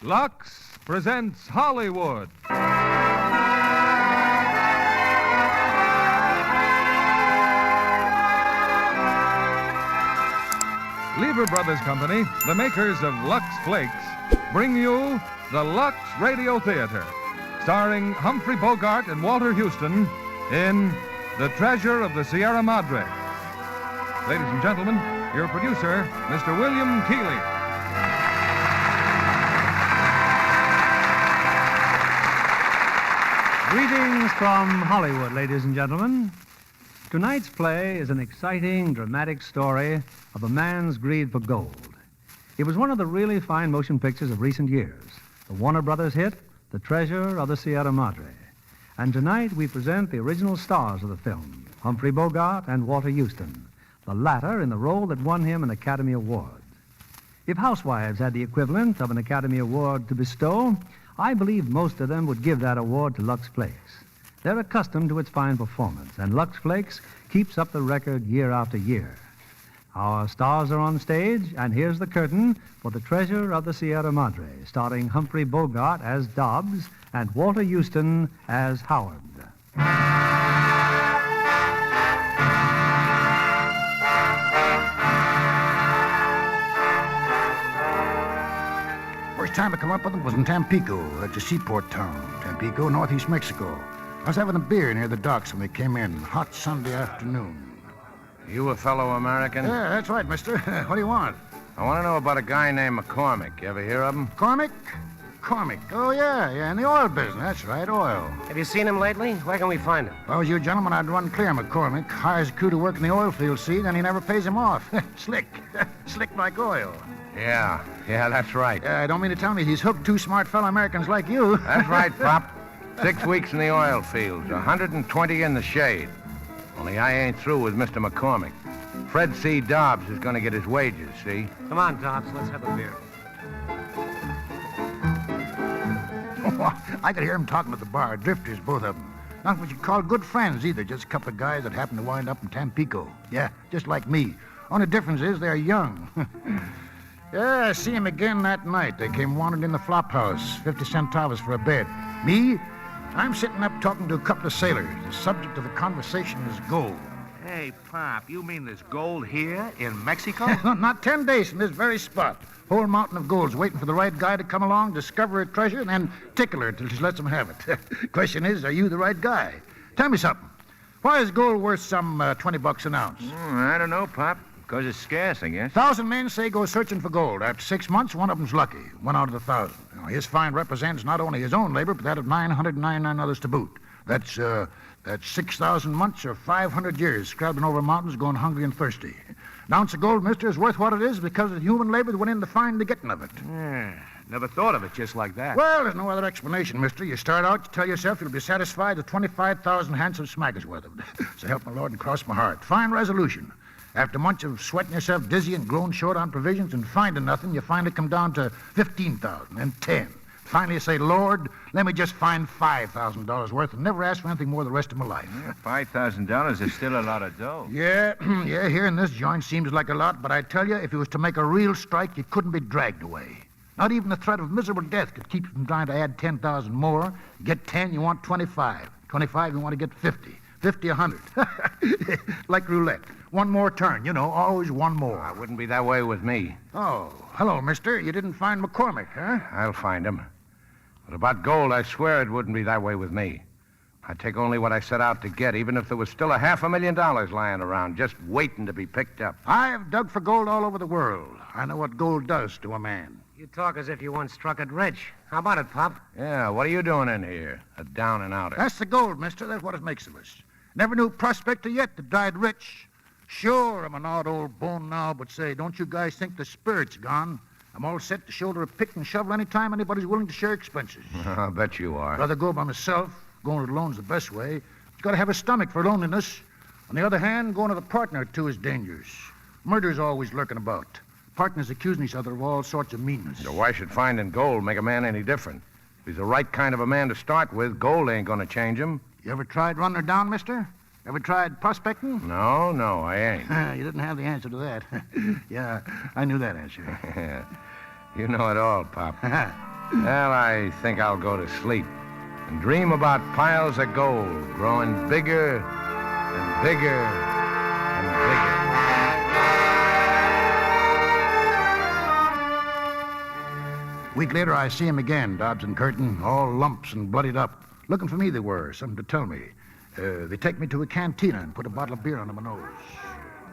Lux presents Hollywood. Lever Brothers Company, the makers of Lux Flakes, bring you the Lux Radio Theater, starring Humphrey, Bogart, and Walter Huston in The Treasure of the Sierra Madre. Ladies and gentlemen, your producer, Mr. William Keeley. Greetings from Hollywood, ladies and gentlemen. Tonight's play is an exciting, dramatic story of a man's greed for gold. It was one of the really fine motion pictures of recent years, the Warner Brothers hit, The Treasure of the Sierra Madre. And tonight we present the original stars of the film, Humphrey Bogart and Walter Huston, the latter in the role that won him an Academy Award. If housewives had the equivalent of an Academy Award to bestow, I believe most of them would give that award to Lux Flakes. They're accustomed to its fine performance, and Lux Flakes keeps up the record year after year. Our stars are on stage, and here's the curtain for The Treasure of the Sierra Madre, starring Humphrey Bogart as Dobbs and Walter Huston as Howard. First time I come up with them was in Tampico. That's a seaport town. Tampico, northeast Mexico. I was having a beer near the docks when they came in. Hot Sunday afternoon. You a fellow American? Yeah, that's right, mister. What do you want? I want to know about a guy named McCormick. You ever hear of him? Cormick? Cormick. Oh, yeah, in the oil business. That's right, oil. Have you seen him lately? Where can we find him? If I was you gentlemen, I'd run clear McCormick. Hires a crew to work in the oil field, see, then he never pays him off. Slick. Slick like oil. Yeah, that's right. I don't mean to tell me he's hooked two smart fellow Americans like you. That's right, Pop. 6 weeks in the oil fields, 120 in the shade. Only I ain't through with Mr. McCormick. Fred C. Dobbs is going to get his wages, see? Come on, Dobbs, let's have a beer. I could hear him talking at the bar. Drifters, both of them. Not what you'd call good friends either. Just a couple of guys that happen to wind up in Tampico. Yeah, just like me. Only difference is they're young. Yeah, I see him again that night. They came wandering in the flop house. 50-cent towers for a bed. Me? I'm sitting up talking to a couple of sailors. The subject of the conversation is gold. Hey, Pop, you mean there's gold here in Mexico? Not 10 days from this very spot. Whole mountain of gold's waiting for the right guy to come along, discover a treasure, and then tickle her till she lets him have it. Question is, are you the right guy? Tell me something. Why is gold worth some $20 an ounce? I don't know, Pop. Because it's scarce, I guess. 1,000 men say go searching for gold. After 6 months, one of them's lucky. 1 out of 1,000. Now, his find represents not only his own labor, but that of 999 others to boot. That's 6,000 months or 500 years scrabbling over mountains, going hungry and thirsty. An ounce of gold, mister, is worth what it is because of the human labor that went in to find the getting of it. Yeah, never thought of it just like that. Well, there's no other explanation, mister. You start out, you tell yourself you'll be satisfied with 25,000 handsome smackers worth of it. So help my Lord and cross my heart. Fine resolution. After months of sweating yourself dizzy and growing short on provisions and finding nothing, you finally come down to 15,000 and 10. Finally, you say, Lord, let me just find $5,000 worth and never ask for anything more the rest of my life. Yeah, $5,000 is still a lot of dough. Yeah, here in this joint seems like a lot, but I tell you, if it was to make a real strike, you couldn't be dragged away. Not even the threat of miserable death could keep you from trying to add 10,000 more. You get 10, you want 25. 25, you want to get 50. 50, 100. Like roulette. One more turn, always one more. It wouldn't be that way with me. Oh, hello, mister. You didn't find McCormick, huh? I'll find him. But about gold, I swear it wouldn't be that way with me. I'd take only what I set out to get, even if there was still $500,000 lying around, just waiting to be picked up. I've dug for gold all over the world. I know what gold does to a man. You talk as if you once struck it rich. How about it, Pop? Yeah, what are you doing in here? A down and outer. That's the gold, mister. That's what it makes of us. Never knew a prospector yet that died rich. Sure, I'm an odd old bone now, but say, don't you guys think the spirit's gone? I'm all set to shoulder a pick and shovel any time anybody's willing to share expenses. I bet you are. Rather go by myself. Going it alone's the best way. You've got to have a stomach for loneliness. On the other hand, going with a partner or two is dangerous. Murder's always lurking about. Partners accusing each other of all sorts of meanness. So why should finding gold make a man any different? If he's the right kind of a man to start with, gold ain't going to change him. You ever tried running her down, mister? Ever tried prospecting? No, I ain't. You didn't have the answer to that. Yeah, I knew that answer. You know it all, Pop. Well, I think I'll go to sleep and dream about piles of gold growing bigger and bigger and bigger. A week later, I see him again, Dobbs and Curtin, all lumps and bloodied up. Looking for me they were, something to tell me. They take me to a cantina and put a bottle of beer under my nose.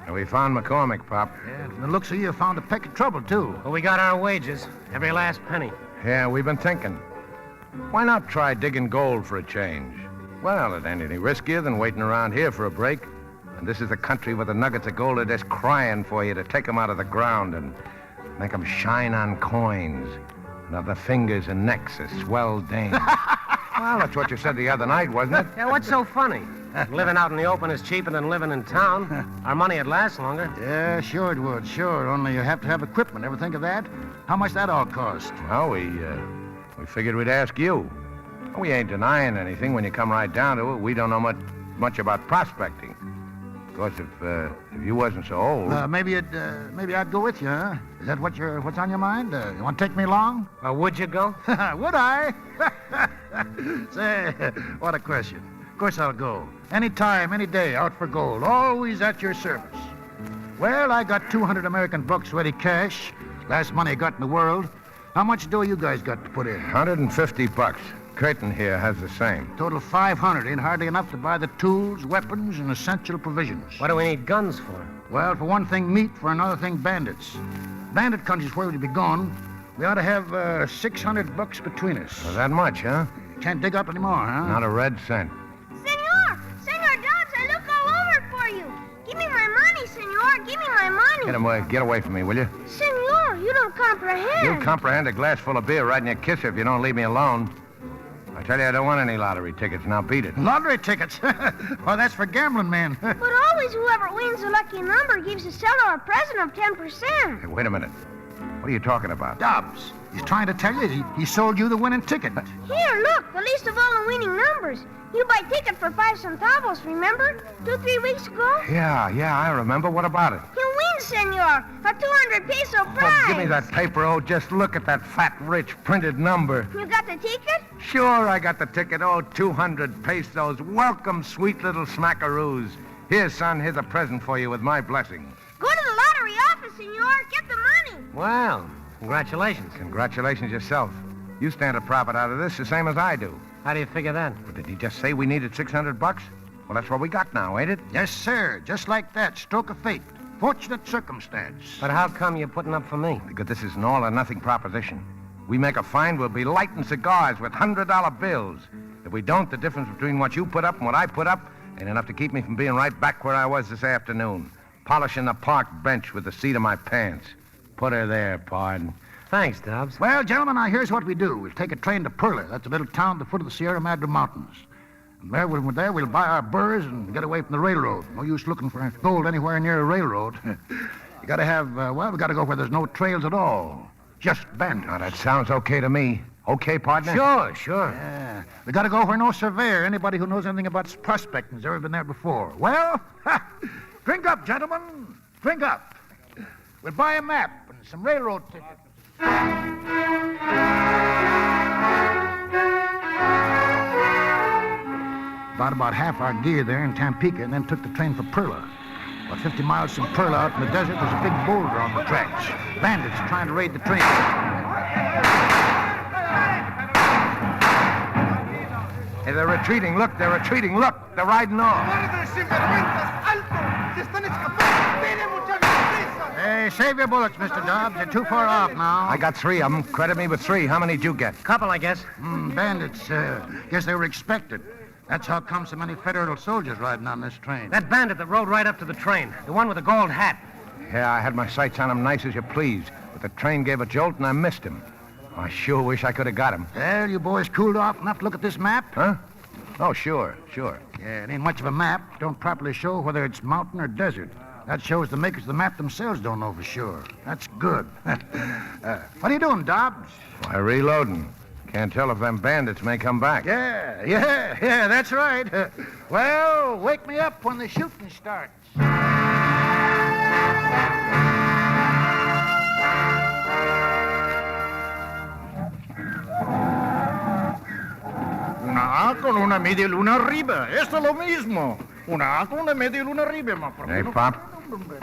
And we found McCormick, Pop. Yeah, and from the looks of you, found a peck of trouble, too. Well, we got our wages. Every last penny. Yeah, we've been thinking. Why not try digging gold for a change? Well, it ain't any riskier than waiting around here for a break. And this is the country where the nuggets of gold are just crying for you to take them out of the ground and make them shine on coins. And have the fingers and necks of swell dames. Well, that's what you said the other night, wasn't it? Yeah, what's so funny? Living out in the open is cheaper than living in town. Our money would last longer. Yeah, sure it would, sure. Only you have to have equipment. Ever think of that? How much that all cost? Well, we figured we'd ask you. We ain't denying anything when you come right down to it. We don't know much about prospecting. Of course, if you wasn't so old... Maybe I'd go with you, huh? Is that what's on your mind? You want to take me along? Would you go? Would I? Say, what a question. Of course I'll go. Any time, any day, out for gold. Always at your service. Well, I got 200 American bucks ready cash. Last money I got in the world. How much dough you guys got to put in? 150 bucks. Curtin here has the same. Total 500. Ain't hardly enough to buy the tools, weapons, and essential provisions. What do we need guns for? Well, for one thing, meat. For another thing, bandits. Bandit country's where we'd be going. We ought to have 600 bucks between us. Well, that much, huh? Can't dig up anymore, huh? Not a red cent. Senor Dobbs, I look all over for you. Give me my money, senor. Give me my money. Get away from me, will you? Senor, you don't comprehend. You'll comprehend a glass full of beer right in your kisser if you don't leave me alone. I tell you, I don't want any lottery tickets. Now beat it. Lottery tickets? Well, that's for gambling men. But always whoever wins the lucky number gives the seller a present of 10%. Hey, wait a minute. What are you talking about? Dobbs. He's trying to tell you he sold you the winning ticket. Here, look, the least of all the winning numbers. You buy ticket for 5 centavos, remember? 2-3 weeks ago? Yeah, I remember. What about it? You win, senor. A 200 peso prize. Oh, give me that paper. Oh, just look at that fat, rich, printed number. You got the ticket? Sure, I got the ticket. Oh, 200 pesos. Welcome, sweet little smackaroos. Here, son, here's a present for you with my blessing. Go to the lottery office, senor. Get the money. Well, congratulations. Congratulations yourself. You stand a profit out of this the same as I do. How do you figure that? But did he just say we needed 600 bucks? Well, that's what we got now, ain't it? Yes, sir. Just like that. Stroke of fate. Fortunate circumstance. But how come you're putting up for me? Because this is an all-or-nothing proposition. We make a find, we'll be lighting cigars with $100 bills. If we don't, the difference between what you put up and what I put up ain't enough to keep me from being right back where I was this afternoon, polishing the park bench with the seat of my pants. Put her there, pardon. Thanks, Dobbs. Well, gentlemen, now here's what we do. We'll take a train to Perla. That's a little town at the foot of the Sierra Madre Mountains. And there, when we're there, we'll buy our burrs and get away from the railroad. No use looking for gold anywhere near a railroad. You gotta have, we gotta go where there's no trails at all. Just bandits. Now, that sounds okay to me. Okay, partner? Sure. Yeah. We gotta go where no surveyor, anybody who knows anything about prospecting, has ever been there before. Well, drink up, gentlemen. Drink up. We'll buy a map and some railroad tickets. Bought about half our gear there in Tampico and then took the train for Perla. About 50 miles from Perla out in the desert, there's a big boulder on the tracks. Bandits trying to raid the train. Hey, they're retreating. Look, they're retreating. Look, they're riding off. Hey, save your bullets, Mr. Dobbs. You're too far off now. I got 3 of them. Credit me with 3. How many did you get? Couple, I guess. Bandits, guess they were expected. That's how come so many Federal soldiers riding on this train. That bandit that rode right up to the train. The one with the gold hat. Yeah, I had my sights on him nice as you please. But the train gave a jolt and I missed him. I sure wish I could have got him. Well, you boys cooled off enough to look at this map? Huh? Oh, sure. Yeah, it ain't much of a map. Don't properly show whether it's mountain or desert. That shows the makers of the map themselves don't know for sure. That's good. What are you doing, Dobbs? Why, reloading. Can't tell if them bandits may come back. Yeah, that's right. Well, wake me up when the shooting starts. Una A con una media luna arriba. Esto es lo mismo. Una A con una media luna arriba, ma. Hey, Pop,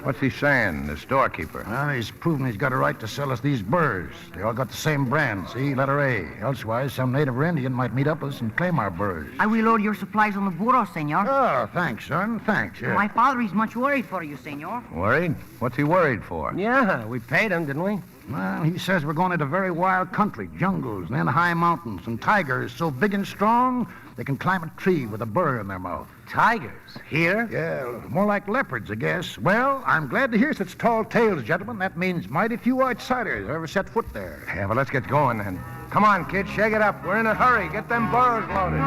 what's he saying, the storekeeper? Well, he's proven he's got a right to sell us these burrs. They all got the same brand, see? Letter A. Elsewise, some native or Indian might meet up with us and claim our burrs. I will load your supplies on the burro, senor. Oh, thanks, son. Thanks, yeah. My father is much worried for you, senor. Worried? What's he worried for? Yeah, we paid him, didn't we? Well, he says we're going into very wild country, jungles, and then high mountains, and tigers so big and strong they can climb a tree with a burr in their mouth. Tigers? Here? Yeah, more like leopards, I guess. Well, I'm glad to hear such tall tales, gentlemen. That means mighty few outsiders ever set foot there. Yeah, well, let's get going then. Come on, kid, shake it up. We're in a hurry. Get them burrs loaded.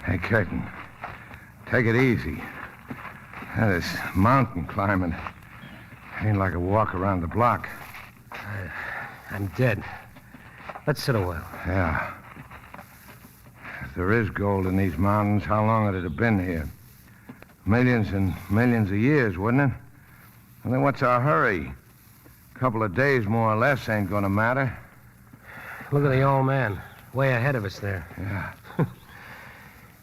Hey, Curtin, take it easy. This mountain climbing ain't like a walk around the block. I'm dead. Let's sit a while. Yeah. If there is gold in these mountains, how long would it have been here? Millions and millions of years, wouldn't it? And then what's our hurry? A couple of days, more or less, ain't gonna matter. Look at the old man, way ahead of us there. Yeah.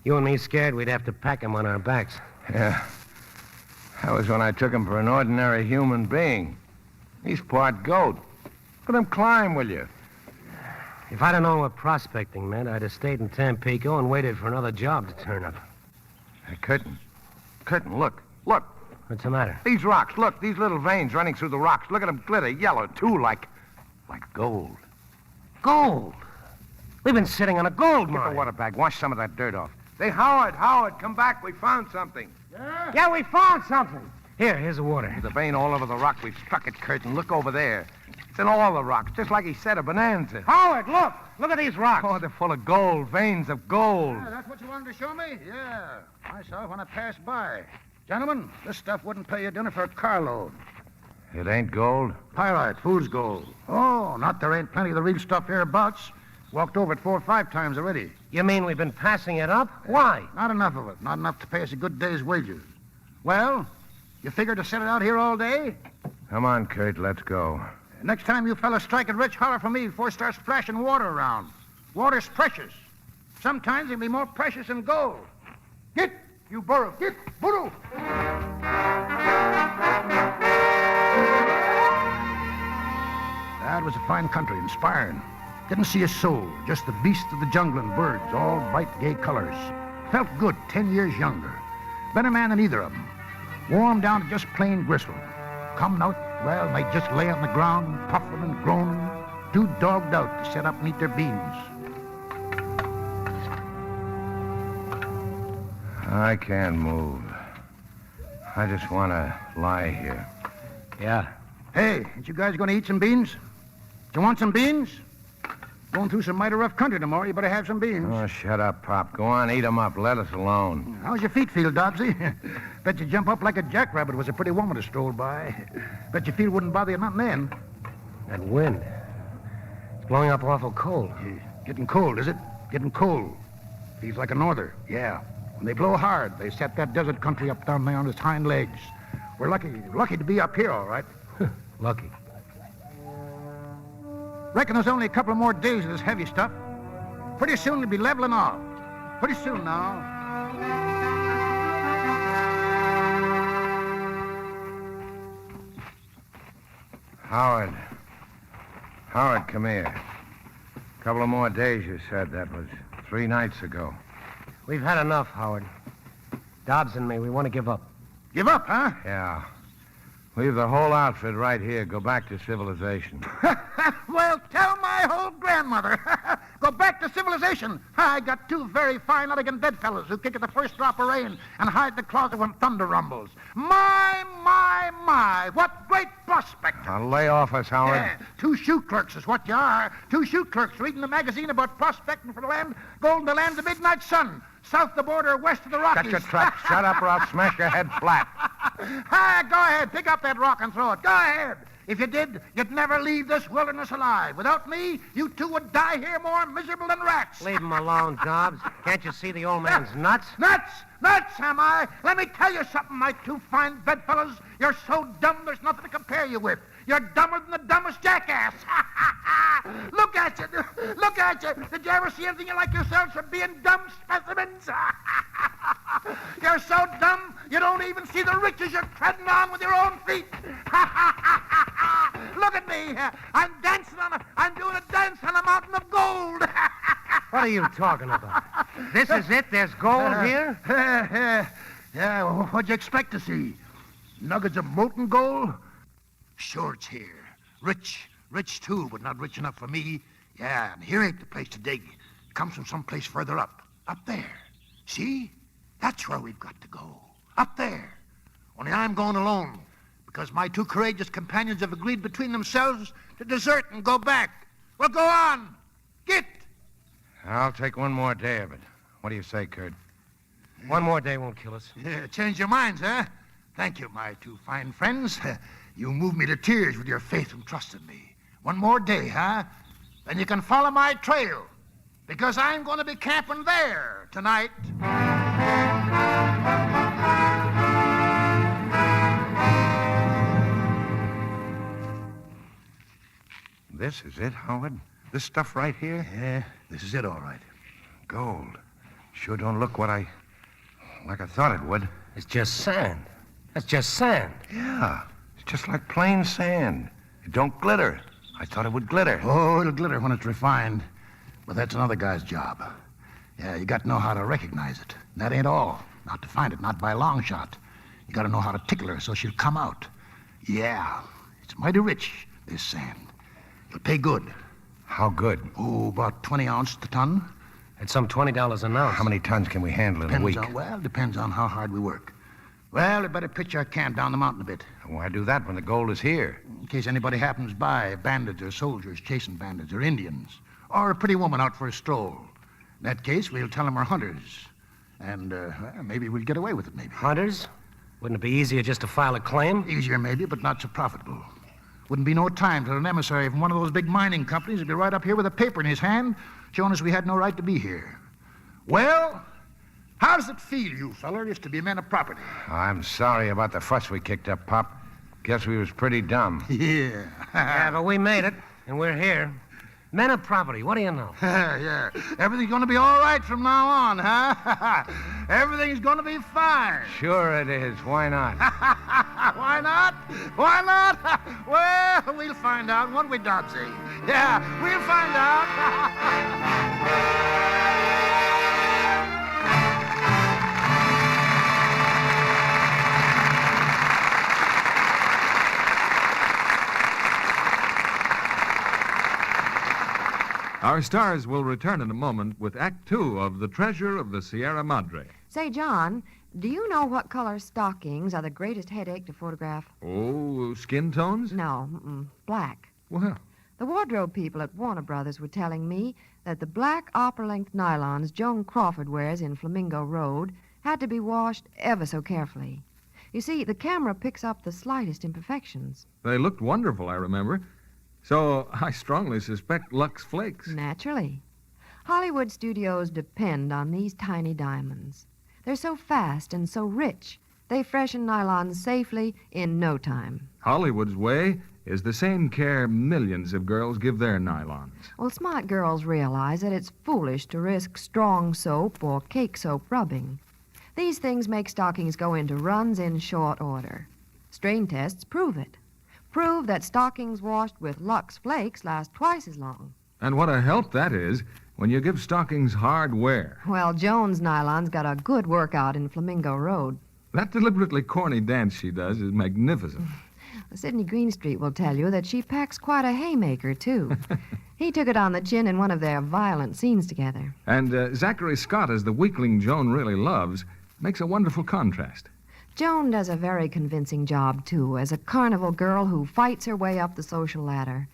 You and me scared we'd have to pack him on our backs. Yeah. That was when I took him for an ordinary human being. He's part goat. Let him climb, will you? If I'd have known what prospecting meant, I'd have stayed in Tampico and waited for another job to turn up. Hey, Curtin. Curtin, look. Look. What's the matter? These rocks. Look, these little veins running through the rocks. Look at them glitter yellow, too, like gold. Gold! We've been sitting on a gold Get the mine. water bag. Wash some of that dirt off. Say, Howard, come back. We found something. Yeah, we found something. Here's the water. There's a vein all over the rock. We've struck it, Curtin. Look over there. It's in all the rocks, just like he said, a bonanza. Howard, look! Look at these rocks. Oh, they're full of gold, veins of gold. Yeah, that's what you wanted to show me? Yeah. I saw it when I passed by. Gentlemen, this stuff wouldn't pay you dinner for a carload. It ain't gold? Pyrite, fool's gold. Oh, not there ain't plenty of the real stuff hereabouts. Walked over it 4 or 5 times already. You mean we've been passing it up? Why? Not enough of it. Not enough to pay us a good day's wages. Well, you figure to set it out here all day? Come on, Kurt, let's go. Next time you fellas strike it rich, holler for me before it starts splashing water around. Water's precious. Sometimes it'll be more precious than gold. Get, you burro. Get, burro. That was a fine country, inspiring. Didn't see a soul, just the beasts of the jungle and birds, all bright, gay colors. Felt good, 10 years younger. Better man than either of them. Warm down to just plain gristle. Coming out, well, they just lay on the ground, puffing and groaning, too dogged out to set up and eat their beans. I can't move. I just want to lie here. Yeah. Hey, ain't you guys going to eat some beans? Do you want some beans? Going through some mighty rough country tomorrow. You better have some beans. Oh, shut up, Pop. Go on, eat 'em up. Let us alone. How's your feet feel, Dobbsy? Bet you jump up like a jackrabbit was a pretty woman to stroll by. Bet your feet wouldn't bother you nothing then. That wind. It's blowing up awful cold. Getting cold, is it? Getting cold. Feels like a norther. Yeah. When they blow hard, they set that desert country up down there on its hind legs. We're lucky to be up here, all right. Lucky. Reckon there's only a couple of more days of this heavy stuff. Pretty soon it'll be leveling off. Pretty soon now. Howard, come here. A couple of more days, you said. That was 3 nights ago. We've had enough, Howard. Dobbs and me, we want to give up. Give up, huh? Yeah. Leave the whole outfit right here. Go back to civilization. Well, tell my old grandmother. Go back to civilization. I got 2 very fine, elegant bedfellows who kick at the first drop of rain and hide the closet when thunder rumbles. My, what great prospect. Now lay off us, Howard. Yeah, 2 shoe clerks is what you are. 2 shoe clerks reading the magazine about prospecting for the land, gold in the land of midnight sun, south the border, west of the Rockies. Cut your trap. Shut up or I'll smash your head flat. Go ahead. Pick up that rock and throw it. Go ahead. If you did, you'd never leave this wilderness alive. Without me, you 2 would die here more more miserable than rats. Leave him alone, Dobbs. Can't you see the old man's nuts? Nuts! Nuts, am I? Let me tell you something, my two fine bedfellows. You're so dumb there's nothing to compare you with. You're dumber than the dumbest jackass. Look at you. Look at you. Did you ever see anything like yourselves for being dumb specimens? You're so dumb you don't even see the riches you're treading on with your own feet. Look at me. I'm doing a dance on a mountain of gold. What are you talking about? This is it? There's gold here? Yeah, what'd you expect to see? Nuggets of molten gold? Sure, it's here. Rich too, but not rich enough for me. Yeah, and here ain't the place to dig. It comes from someplace further up. Up there. See? That's where we've got to go. Up there. Only I'm going alone, because my two courageous companions have agreed between themselves to desert and go back. Well, go on. Get. I'll take one more day of it. What do you say, Kurt? One more day won't kill us. Yeah, change your minds, huh? Thank you, my two fine friends. You moved me to tears with your faith and trust in me. One more day, huh? Then you can follow my trail, because I'm going to be camping there tonight. This is it, Howard? This stuff right here? Yeah, this is it, all right. Gold. Sure don't look like I thought it would. It's just sand. That's just sand. Yeah, it's just like plain sand. It don't glitter. I thought it would glitter. Oh, it'll glitter when it's refined. But that's another guy's job. Yeah, you got to know how to recognize it. And that ain't all. Not to find it, not by a long shot. You got to know how to tickle her so she'll come out. Yeah, it's mighty rich, this sand. It'll pay good. How good? Oh, about 20 ounces a ton. It's some $20 an ounce. How many tons can we handle in a week? Depends on how hard we work. Well, we better pitch our camp down the mountain a bit. Why do that when the gold is here? In case anybody happens by, bandits or soldiers chasing bandits or Indians, or a pretty woman out for a stroll. In that case, we'll tell them we're hunters. And maybe we'll get away with it, maybe. Hunters? Wouldn't it be easier just to file a claim? Easier, maybe, but not so profitable. Wouldn't be no time till an emissary from one of those big mining companies would be right up here with a paper in his hand, showing us we had no right to be here. Well, how does it feel, you feller, just to be men of property? I'm sorry about the fuss we kicked up, Pop. Guess we was pretty dumb. Yeah. Yeah, but we made it, and we're here. Men of property, what do you know? Yeah. Everything's going to be all right from now on, huh? Everything's going to be fine. Sure it is. Why not? Why not? Why not? Well, we'll find out, won't we, Dobbsy? Yeah, we'll find out. Our stars will return in a moment with Act Two of The Treasure of the Sierra Madre. Say, John, do you know what color stockings are the greatest headache to photograph? Oh, skin tones? No, black. Well, The wardrobe people at Warner Brothers were telling me that the black opera-length nylons Joan Crawford wears in Flamingo Road had to be washed ever so carefully. You see, the camera picks up the slightest imperfections. they looked wonderful, I remember. So I strongly suspect Lux Flakes. Naturally. Hollywood studios depend on these tiny diamonds. They're so fast and so rich, they freshen nylons safely in no time. Hollywood's way is the same care millions of girls give their nylons. Well, smart girls realize that it's foolish to risk strong soap or cake soap rubbing. These things make stockings go into runs in short order. Strain tests prove it. Prove that stockings washed with Lux Flakes last twice as long. And what a help that is when you give stockings hard wear. Well, Joan's nylons got a good workout in Flamingo Road. That deliberately corny dance she does is magnificent. Sidney Greenstreet will tell you that she packs quite a haymaker, too. He took it on the chin in one of their violent scenes together. And Zachary Scott, as the weakling Joan really loves, makes a wonderful contrast. Joan does a very convincing job, too, as a carnival girl who fights her way up the social ladder.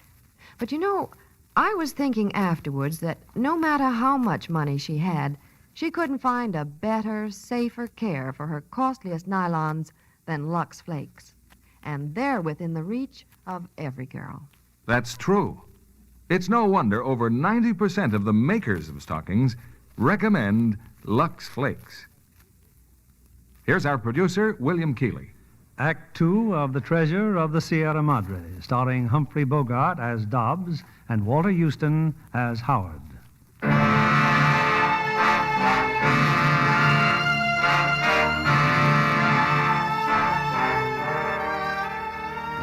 But you know, I was thinking afterwards that no matter how much money she had, she couldn't find a better, safer care for her costliest nylons than Lux Flakes. And they're within the reach of every girl. That's true. It's no wonder over 90% of the makers of stockings recommend Lux Flakes. Here's our producer, William Keeley. Act 2 of The Treasure of the Sierra Madre, starring Humphrey Bogart as Dobbs and Walter Huston as Howard.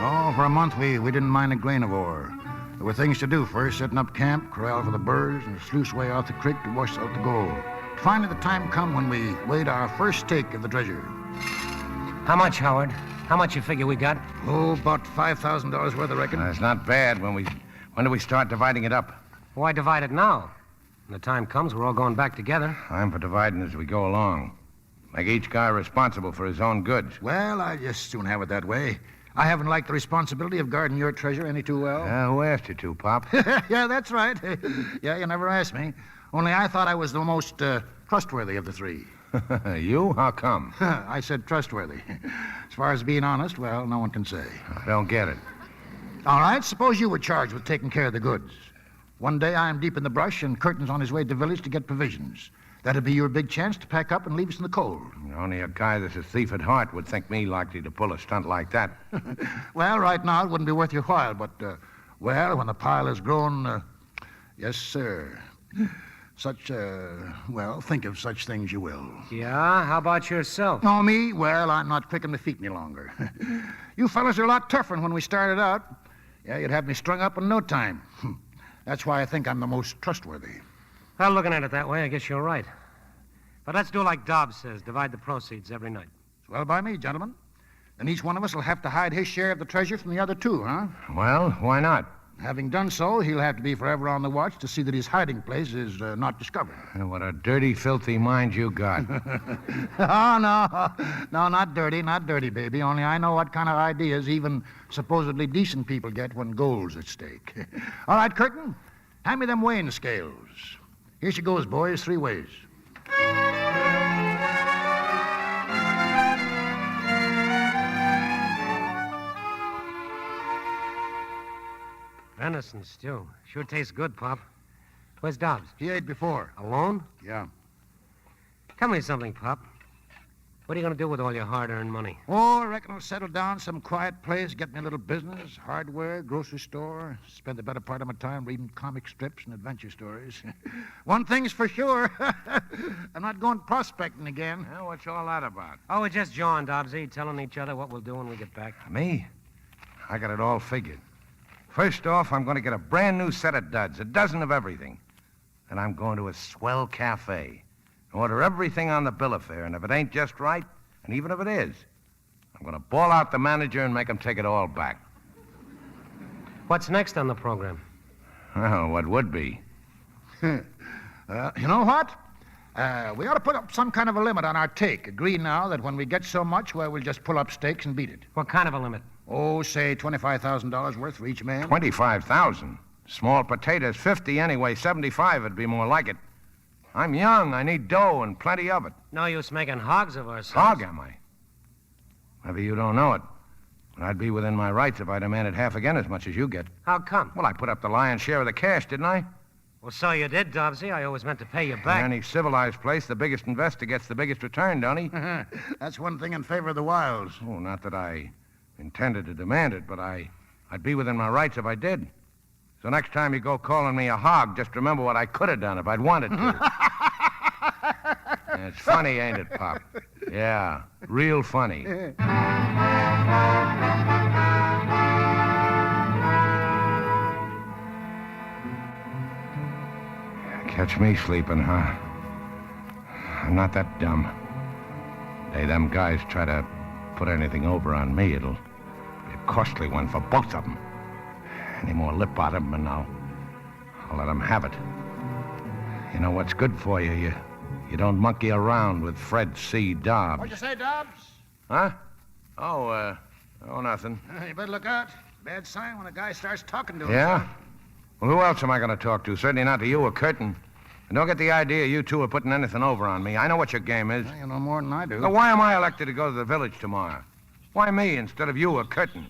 Oh, for a month we didn't mind a grain of ore. There were things to do first, setting up camp, corral for the birds, and a sluice way out the creek to wash out the gold. Finally, the time come when we weighed our first stake of the treasure. How much, Howard? How much you figure we got? Oh, about $5,000 worth, I reckon. That's not bad. When do we start dividing it up? Why divide it now? When the time comes, we're all going back together. I'm for dividing as we go along. Make each guy responsible for his own goods. Well, I just soon have it that way. I haven't liked the responsibility of guarding your treasure any too well. Who asked you to, Pop? Yeah, that's right. Yeah, you never asked me. Only I thought I was the most trustworthy of the three. You? How come? I said trustworthy. As far as being honest, well, no one can say. I don't get it. All right, suppose you were charged with taking care of the goods. One day I'm deep in the brush and Curtin's on his way to the village to get provisions. That'd be your big chance to pack up and leave us in the cold. Only a guy that's a thief at heart would think me likely to pull a stunt like that. Well, right now it wouldn't be worth your while, but, well, when the pile has grown, yes, sir. Such, well, think of such things you will. Yeah? How about yourself? Oh, me? Well, I'm not quick on the feet any longer. You fellas are a lot tougher than when we started out. Yeah, you'd have me strung up in no time. That's why I think I'm the most trustworthy. Well, looking at it that way, I guess you're right. But let's do like Dobbs says, divide the proceeds every night. Well, by me, gentlemen. Then each one of us will have to hide his share of the treasure from the other two, huh? Well, why not? Having done so, he'll have to be forever on the watch to see that his hiding place is not discovered. What a dirty, filthy mind you got. Oh, no. No, not dirty, baby. Only I know what kind of ideas even supposedly decent people get when gold's at stake. All right, Curtin, hand me them weighing scales. Here she goes, boys, 3 ways. Venison stew. Sure tastes good, Pop. Where's Dobbs? He ate before. Alone? Yeah. Tell me something, Pop. What are you going to do with all your hard-earned money? Oh, I reckon I'll settle down some quiet place, get me a little business, hardware, grocery store, spend the better part of my time reading comic strips and adventure stories. One thing's for sure, I'm not going prospecting again. Well, what's all that about? Oh, we're just jawing, Dobbsy, telling each other what we'll do when we get back. Me? I got it all figured. First off, I'm going to get a brand new set of duds, a dozen of everything. Then I'm going to a swell cafe. Order everything on the bill of fare, and if it ain't just right, and even if it is, I'm going to bawl out the manager and make him take it all back. What's next on the program? Well, what would be? You know what? We ought to put up some kind of a limit on our take. Agree now that when we get so much, well, we'll just pull up stakes and beat it. What kind of a limit? Oh, say $25,000 worth for each man. 25,000. Small potatoes, 50 anyway. 75 would be more like it. I'm young. I need dough and plenty of it. No use making hogs of ourselves. Hog, am I? Maybe you don't know it. But I'd be within my rights if I demanded half again as much as you get. How come? Well, I put up the lion's share of the cash, didn't I? Well, so you did, Dobbsy. I always meant to pay you back. In any civilized place, the biggest investor gets the biggest return, don't he? That's one thing in favor of the wilds. Oh, not that I intended to demand it, but I'd be within my rights if I did. So next time you go calling me a hog, just remember what I could have done if I'd wanted to. Yeah, it's funny, ain't it, Pop? Yeah, real funny. Catch me sleeping, huh? I'm not that dumb. Hey, them guys try to put anything over on me, it'll be a costly one for both of them. Any more lip on them, and I'll let them have it. You know what's good for you? You don't monkey around with Fred C. Dobbs. What'd you say, Dobbs? Huh? Oh, nothing. You better look out. Bad sign when a guy starts talking to him. Yeah? Well, who else am I going to talk to? Certainly not to you or Curtin. And don't get the idea you two are putting anything over on me. I know what your game is. Well, you know more than I do. So why am I elected to go to the village tomorrow? Why me instead of you or Curtin?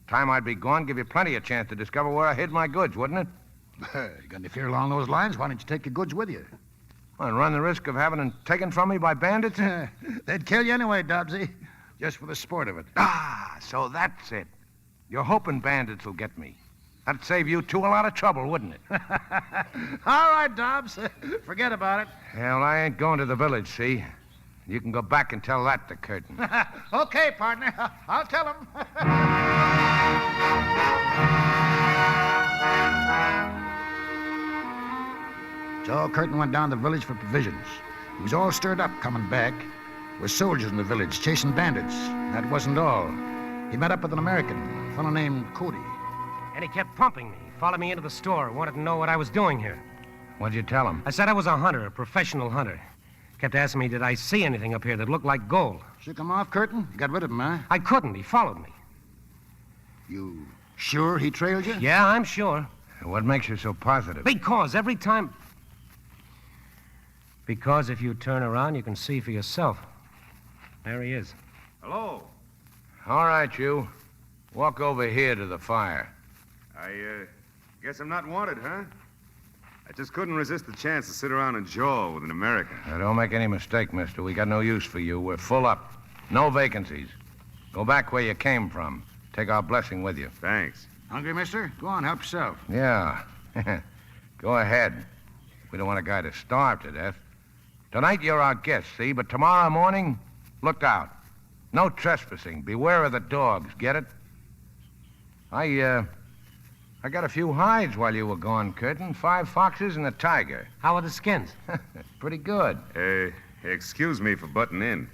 Time I'd be gone, give you plenty of chance to discover where I hid my goods, wouldn't it? You got any fear along those lines? Why don't you take your goods with you? And run the risk of having them taken from me by bandits? They'd kill you anyway, Dobbsy. Just for the sport of it. Ah, so that's it. You're hoping bandits will get me. That'd save you two a lot of trouble, wouldn't it? All right, Dobbs. Forget about it. Hell, I ain't going to the village, see? You can go back and tell that to Curtin. Okay, partner. I'll tell him. So Curtin went down to the village for provisions. He was all stirred up coming back. There were soldiers in the village chasing bandits. That wasn't all. He met up with an American, a fellow named Cody. And he kept pumping me. He followed me into the store, wanted to know what I was doing here. What'd you tell him? I said I was a hunter, a professional hunter. Kept asking me, did I see anything up here that looked like gold? Shook him off, Curtin? You got rid of him, huh? I couldn't. He followed me. You sure he trailed you? Yeah, I'm sure. What makes you so positive? Because every time... Because if you turn around, you can see for yourself. There he is. Hello. All right, you. Walk over here to the fire. I guess I'm not wanted, huh? I just couldn't resist the chance to sit around and jaw with an American. Now, don't make any mistake, mister. We got no use for you. We're full up. No vacancies. Go back where you came from. Take our blessing with you. Thanks. Hungry, mister? Go on, help yourself. Yeah. Go ahead. We don't want a guy to starve to death. Tonight you're our guest, see? But tomorrow morning, look out. No trespassing. Beware of the dogs. Get it? I got a few hides while you were gone, Curtin. 5 foxes and a tiger. How are the skins? Pretty good. Excuse me for butting in.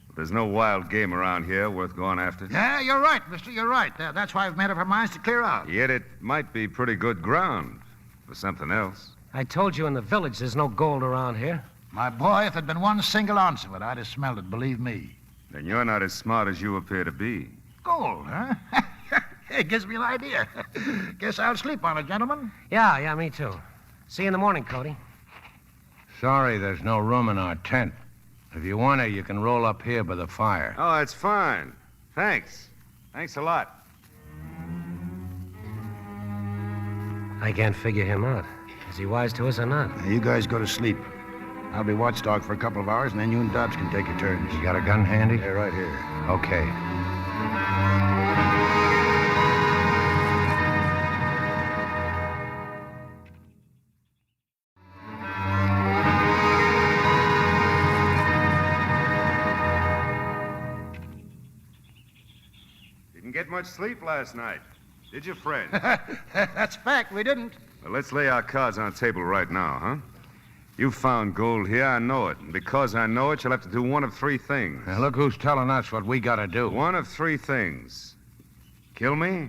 But there's no wild game around here worth going after. Yeah, you're right, mister. You're right. That's why we've made up our minds to clear out. Yet it might be pretty good ground for something else. I told you in the village there's no gold around here. My boy, if there'd been 1 single ounce of it, I'd have smelled it, believe me. Then you're not as smart as you appear to be. Gold, huh? It gives me an idea. Guess I'll sleep on it, gentlemen. Yeah, me too. See you in the morning, Cody. Sorry there's no room in our tent. If you want to, you can roll up here by the fire. Oh, it's fine. Thanks. Thanks a lot. I can't figure him out. Is he wise to us or not? Now, you guys go to sleep. I'll be watchdog for a couple of hours, and then you and Dobbs can take your turns. You got a gun handy? Yeah, right here. Okay. Didn't get much sleep last night, did you, Fred? That's fact. We didn't. Well, let's lay our cards on the table right now, huh? You found gold here, I know it. And because I know it, you'll have to do one of 3 things. Now, look who's telling us what we gotta do. One of 3 things. Kill me,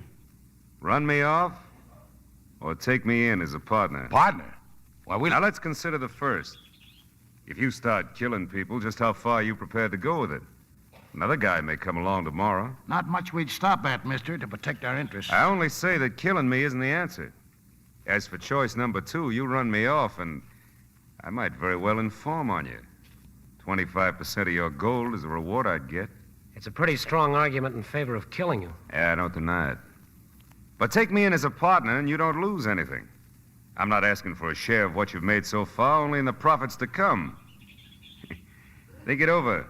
run me off, or take me in as a partner. Partner? Well, Now, let's consider the first. If you start killing people, just how far are you prepared to go with it? Another guy may come along tomorrow. Not much we'd stop at, mister, to protect our interests. I only say that killing me isn't the answer. As for choice number 2, you run me off, and I might very well inform on you. 25% of your gold is the reward I'd get. It's a pretty strong argument in favor of killing you. Yeah, I don't deny it. But take me in as a partner, and you don't lose anything. I'm not asking for a share of what you've made so far, only in the profits to come. Think it over.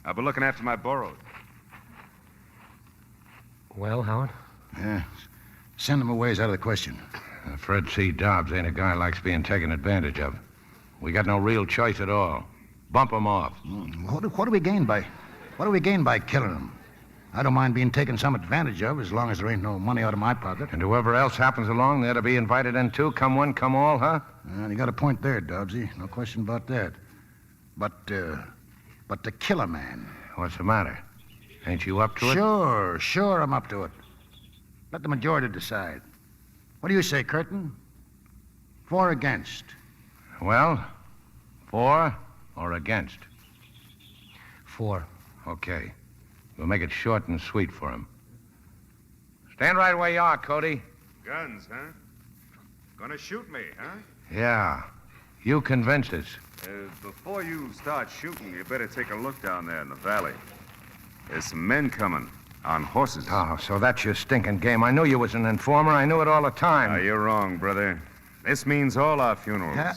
I'll be looking after my borrowed. Well, Howard? Yeah. Send them away is out of the question. Fred C. Dobbs ain't a guy who likes being taken advantage of. We got no real choice at all. Bump him off. What do we gain by killing them? I don't mind being taken some advantage of as long as there ain't no money out of my pocket. And whoever else happens along, they're to be invited in too. Come one, come all, huh? You got a point there, Dobbsy. No question about that. But to kill a man. What's the matter? Ain't you up to it? Sure, I'm up to it. Let the majority decide. What do you say, Curtin? For or against? Well, for or against? For. Okay. We'll make it short and sweet for him. Stand right where you are, Cody. Guns, huh? Gonna shoot me, huh? Yeah. You convinced us. Before you start shooting, you better take a look down there in the valley. There's some men coming on horses. Oh, so that's your stinking game. I knew you was an informer. I knew it all the time. You're wrong, brother. This means all our funerals. Yeah,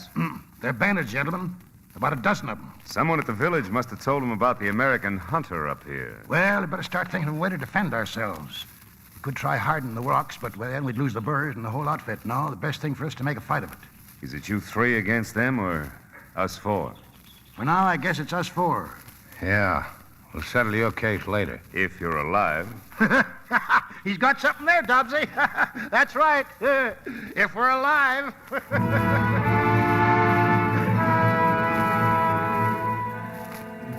they're bandits, gentlemen. About a dozen of them. Someone at the village must have told them about the American hunter up here. Well, we better start thinking of a way to defend ourselves. We could try hardening the rocks, but then we'd lose the birds and the whole outfit. No, the best thing for us to make a fight of it. Is it you three against them or us four? For now, I guess it's us four. Yeah. We'll settle your case later. If you're alive. He's got something there, Dobbsy. That's right. If we're alive.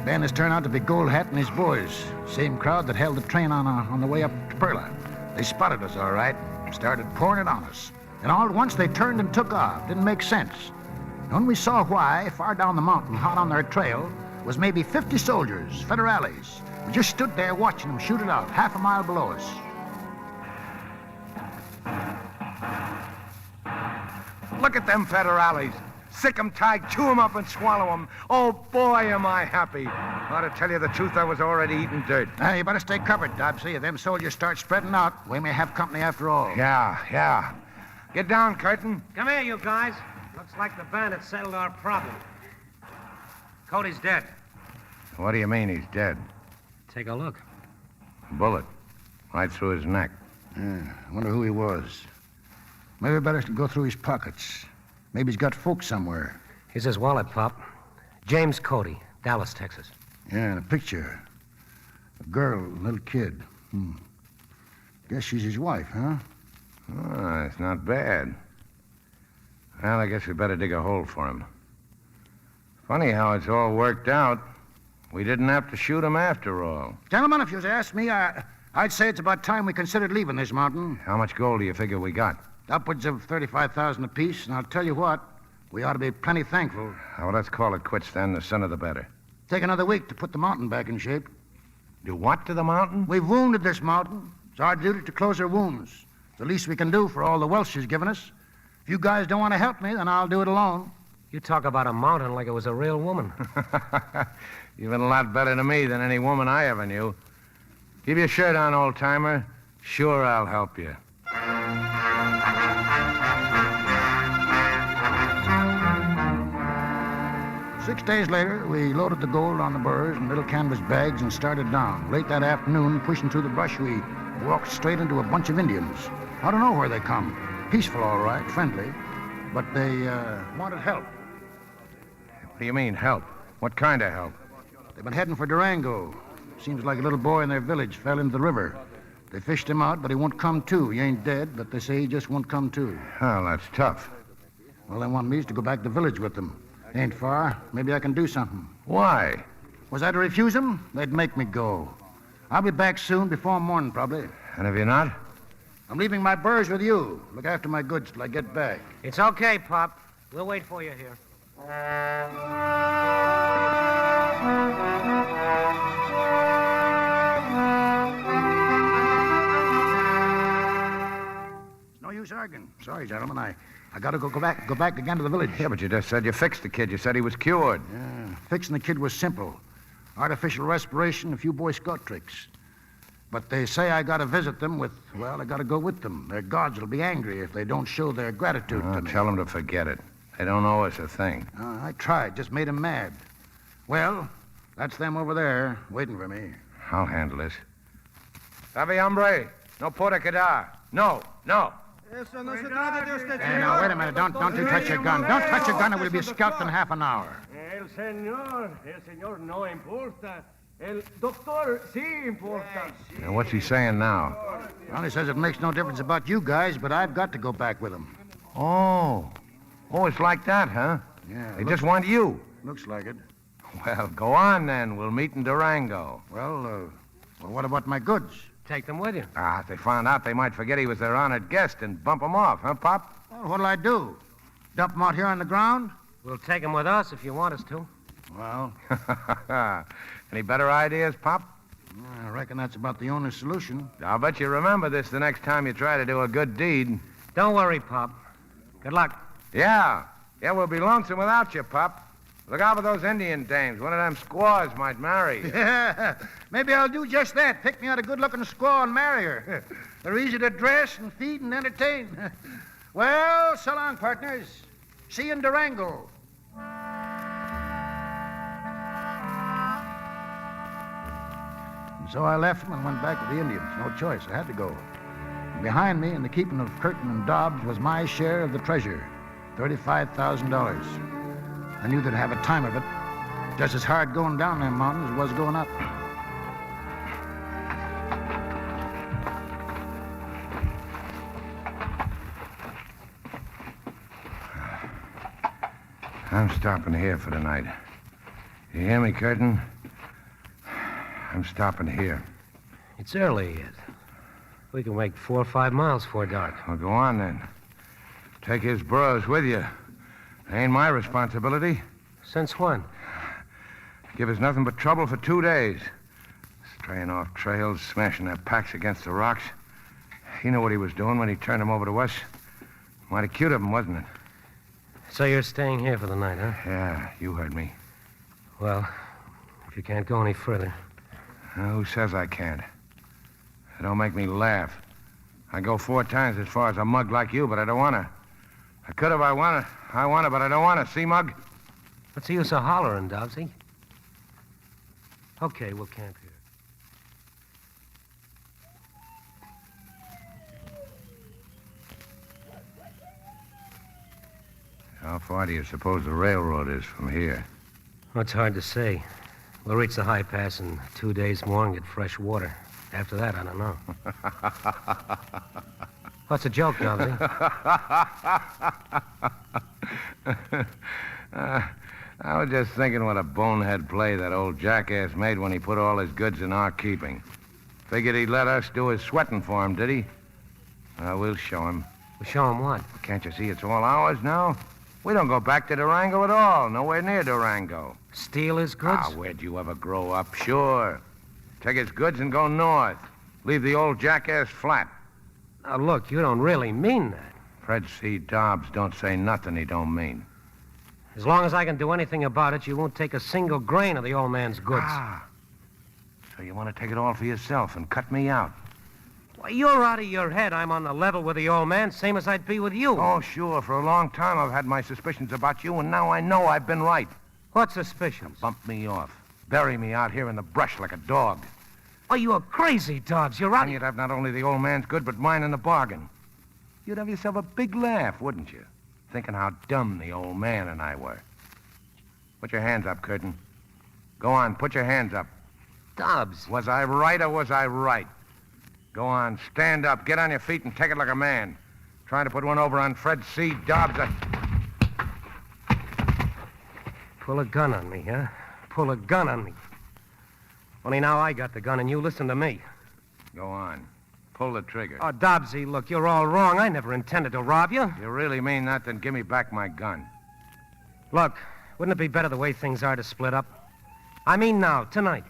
Ben has turned out to be Gold Hat and his boys. Same crowd that held the train on the way up to Perla. They spotted us, all right. Started pouring it on us. And all at once they turned and took off. Didn't make sense. And when we saw why, far down the mountain, hot on their trail, was maybe 50 soldiers, federales. We just stood there watching them shoot it out, half a mile below us. Look at them federales. Sick 'em tight, chew 'em up and swallow 'em. Oh, boy, am I happy. Well, to tell you the truth, I was already eating dirt. You better stay covered, Dobbsy. If them soldiers start spreading out, we may have company after all. Yeah. Get down, Curtin. Come here, you guys. Looks like the bandits settled our problem. Cody's dead. What do you mean he's dead? Take a look. Bullet. Right through his neck. I wonder who he was. Maybe we better go through his pockets. Maybe he's got folks somewhere. Here's his wallet, Pop. James Cody, Dallas, Texas. Yeah, and a picture. A girl, a little kid. Guess she's his wife, huh? Oh, it's not bad. Well, I guess we better dig a hole for him. Funny how it's all worked out. We didn't have to shoot him after all. Gentlemen, if you'd asked me, I'd say it's about time we considered leaving this mountain. How much gold do you figure we got? Upwards of 35,000 apiece, and I'll tell you what, we ought to be plenty thankful. Well, let's call it quits then. The sooner the better. Take another week to put the mountain back in shape. Do what to the mountain? We've wounded this mountain. It's our duty to close her wounds. It's the least we can do for all the wealth she's given us. If you guys don't want to help me, then I'll do it alone. You talk about a mountain like it was a real woman. You've been a lot better to me than any woman I ever knew. Keep your shirt on, old-timer. Sure, I'll help you. 6 days later, we loaded the gold on the burrs and little canvas bags and started down. Late that afternoon, pushing through the brush, we walked straight into a bunch of Indians. I don't know where they come. Peaceful, all right, friendly. But they wanted help. What do you mean, help? What kind of help? They've been heading for Durango. Seems like a little boy in their village fell into the river. They fished him out, but he won't come to. He ain't dead, but they say he just won't come to. Well, that's tough. Well, they want me to go back to the village with them. Ain't far. Maybe I can do something. Why? Was I to refuse them? They'd make me go. I'll be back soon, before morning, probably. And if you're not? I'm leaving my burrs with you. Look after my goods till I get back. It's okay, Pop. We'll wait for you here. It's no use arguing. Sorry, gentlemen. I gotta go back again to the village. Yeah, but you just said you fixed the kid. You said he was cured. Yeah, fixing the kid was simple. Artificial respiration, a few Boy Scout tricks. But they say I gotta visit them I gotta go with them. Their gods will be angry if they don't show their gratitude to me. Tell them to forget it. They don't owe us a thing. I tried, just made them mad. Well, that's them over there, waiting for me. I'll handle this. Sabe, hombre? No puede quedar. No. Hey, now, wait a minute. Don't you touch your gun. Don't touch your gun or we'll be scalped in half an hour. El señor no importa. El doctor sí importa. Now, what's he saying now? Well, he says it makes no difference about you guys, but I've got to go back with him. Oh, it's like that, huh? Yeah. They just want you. Looks like it. Well, go on then. We'll meet in Durango. Well, what about my goods? Take them with you. If they found out, they might forget he was their honored guest and bump him off, huh, Pop? Well, what'll I do? Dump them out here on the ground? We'll take them with us if you want us to. Well, Any better ideas, Pop? I reckon that's about the only solution. I'll bet you remember this the next time you try to do a good deed. Don't worry, Pop. Good luck. Yeah, we'll be lonesome without you, Pop. Look out for those Indian dames. One of them squaws might marry you. Yeah, maybe I'll do just that. Pick me out a good-looking squaw and marry her. They're easy to dress and feed and entertain. Well, so long, partners. See you in Durango. And so I left them and went back with the Indians. No choice. I had to go. And behind me, in the keeping of Curtin and Dobbs, was my share of the treasure, $35,000. I knew they'd have a time of it. Just as hard going down them mountains as it was going up. I'm stopping here for the night. You hear me, Curtin? I'm stopping here. It's early yet. We can make 4 or 5 miles before dark. Well, go on then. Take his burros with you. They ain't my responsibility. Since when? Give us nothing but trouble for 2 days. Straying off trails, smashing their packs against the rocks. He knew what he was doing when he turned them over to us. Mighty cute of him, wasn't it? So you're staying here for the night, huh? Yeah, you heard me. Well, if you can't go any further. Who says I can't? It don't make me laugh. I go 4 times as far as a mug like you, but I don't want to. I could if I want to, but I don't want to. See, Mug? What's the use of hollering, Dobbsy? Okay, we'll camp here. How far do you suppose the railroad is from here? Well, it's hard to say. We'll reach the high pass in 2 days more and get fresh water. After that, I don't know. What's a joke, Dobbsy? I was just thinking what a bonehead play that old jackass made when he put all his goods in our keeping. Figured he'd let us do his sweating for him, did he? We'll show him. We'll show him what? Can't you see it's all ours now? We don't go back to Durango at all. Nowhere near Durango. Steal his goods? Where'd you ever grow up? Sure. Take his goods and go north. Leave the old jackass flat. Now, look, you don't really mean that. Fred C. Dobbs don't say nothing he don't mean. As long as I can do anything about it, you won't take a single grain of the old man's goods. So you want to take it all for yourself and cut me out? Why, you're out of your head. I'm on the level with the old man, same as I'd be with you. Oh, sure. For a long time I've had my suspicions about you, and now I know I've been right. What suspicions? Bump me off. Bury me out here in the brush like a dog. Oh, you're crazy, Dobbs. You're out. And you'd have not only the old man's good, but mine in the bargain. You'd have yourself a big laugh, wouldn't you? Thinking how dumb the old man and I were. Put your hands up, Curtin. Go on, put your hands up. Dobbs. Was I right or was I right? Go on, stand up, get on your feet and take it like a man. Trying to put one over on Fred C. Dobbs. Pull a gun on me, huh? Pull a gun on me. Only now I got the gun and you listen to me. Go on. Pull the trigger. Oh, Dobbsy, look, you're all wrong. I never intended to rob you. If you really mean that, then give me back my gun. Look, wouldn't it be better the way things are to split up? I mean now, tonight.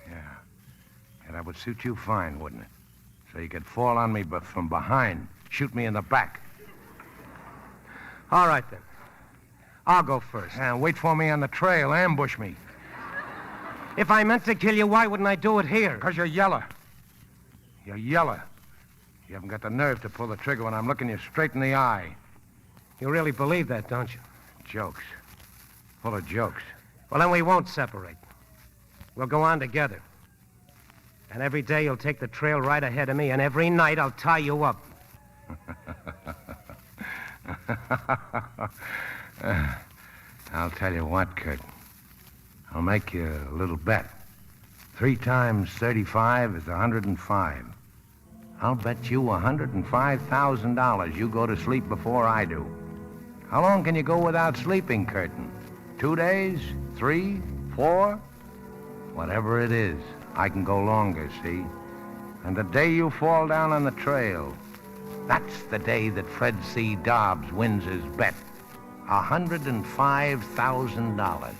Yeah, that would suit you fine, wouldn't it? So you could fall on me from behind, shoot me in the back. All right, then. I'll go first. And wait for me on the trail, ambush me. If I meant to kill you, why wouldn't I do it here? Because you're yeller. You're yeller. You haven't got the nerve to pull the trigger when I'm looking you straight in the eye. You really believe that, don't you? Jokes. Full of jokes. Well, then we won't separate. We'll go on together. And every day you'll take the trail right ahead of me, and every night I'll tie you up. I'll tell you what, Kurt. I'll make you a little bet. 3 times 35 is 105. I'll bet you $105,000 you go to sleep before I do. How long can you go without sleeping, Curtin? 2 days? 3? 4? Whatever it is, I can go longer, see? And the day you fall down on the trail, that's the day that Fred C. Dobbs wins his bet. $105,000.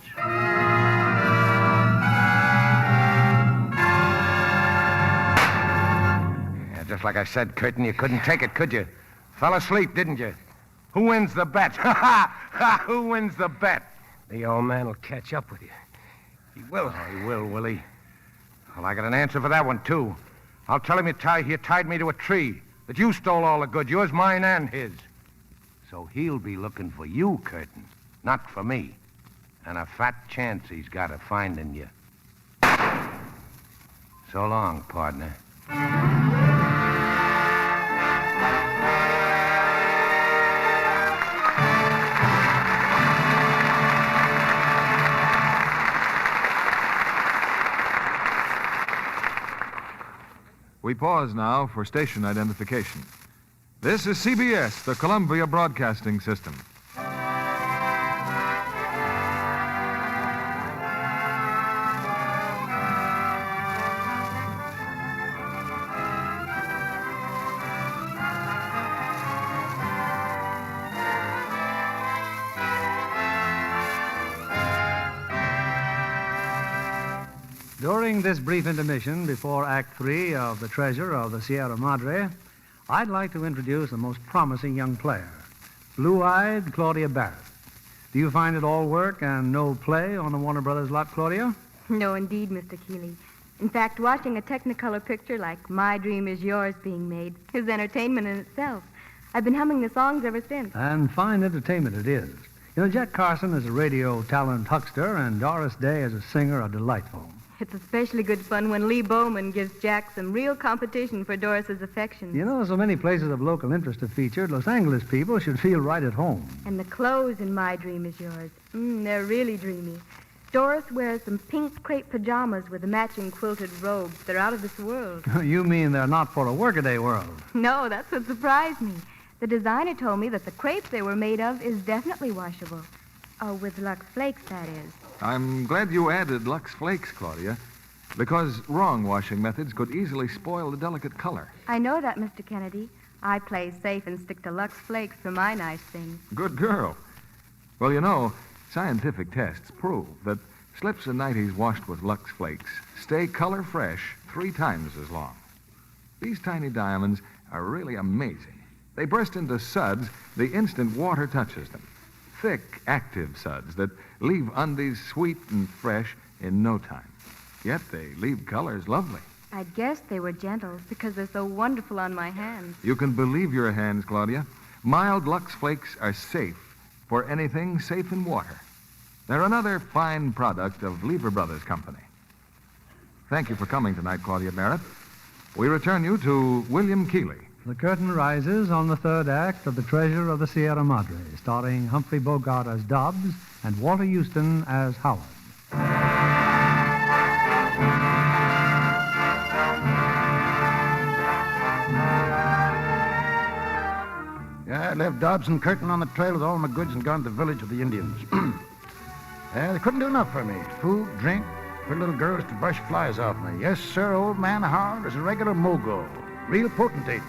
Yeah, just like I said, Curtin, you couldn't take it, could you? Fell asleep, didn't you? Who wins the bet? Who wins the bet? The old man will catch up with you. He will. Oh, he will he? Well, I got an answer for that one, too. I'll tell him you tied me to a tree, that you stole all the goods, yours, mine, and his. So he'll be looking for you, Curtin, not for me. And a fat chance he's got of finding you. So long, partner. We pause now for station identification. This is CBS, the Columbia Broadcasting System. During this brief intermission before Act 3 of The Treasure of the Sierra Madre, I'd like to introduce a most promising young player, blue-eyed Claudia Barrett. Do you find it all work and no play on the Warner Brothers lot, Claudia? No, indeed, Mr. Keeley. In fact, watching a Technicolor picture like My Dream Is Yours being made is entertainment in itself. I've been humming the songs ever since. And fine entertainment it is. You know, Jack Carson as a radio talent huckster and Doris Day as a singer are delightful. It's especially good fun when Lee Bowman gives Jack some real competition for Doris's affections. You know, so many places of local interest are featured, Los Angeles people should feel right at home. And the clothes in My Dream Is Yours, they're really dreamy. Doris wears some pink crepe pajamas with a matching quilted robe. They're out of this world. You mean they're not for a workaday world? No, that's what surprised me. The designer told me that the crepe they were made of is definitely washable. Oh, with Lux Flakes, that is. I'm glad you added Lux Flakes, Claudia, because wrong washing methods could easily spoil the delicate color. I know that, Mr. Kennedy. I play safe and stick to Lux Flakes for my nice things. Good girl. Well, you know, scientific tests prove that slips and nighties washed with Lux Flakes stay color fresh 3 times as long. These tiny diamonds are really amazing. They burst into suds the instant water touches them. Thick, active suds that leave undies sweet and fresh in no time. Yet they leave colors lovely. I guess they were gentle because they're so wonderful on my hands. You can believe your hands, Claudia. Mild Lux Flakes are safe for anything safe in water. They're another fine product of Lever Brothers Company. Thank you for coming tonight, Claudia Barrett. We return you to William Keeley. The curtain rises on the 3rd act of The Treasure of the Sierra Madre, starring Humphrey Bogart as Dobbs and Walter Huston as Howard. Yeah, I left Dobbs and Curtin on the trail with all my goods and gone to the village with the Indians. They couldn't do enough for me. Food, drink, for little girls to brush flies off me. Yes, sir, old man Howard is a regular mogul. Real potentate.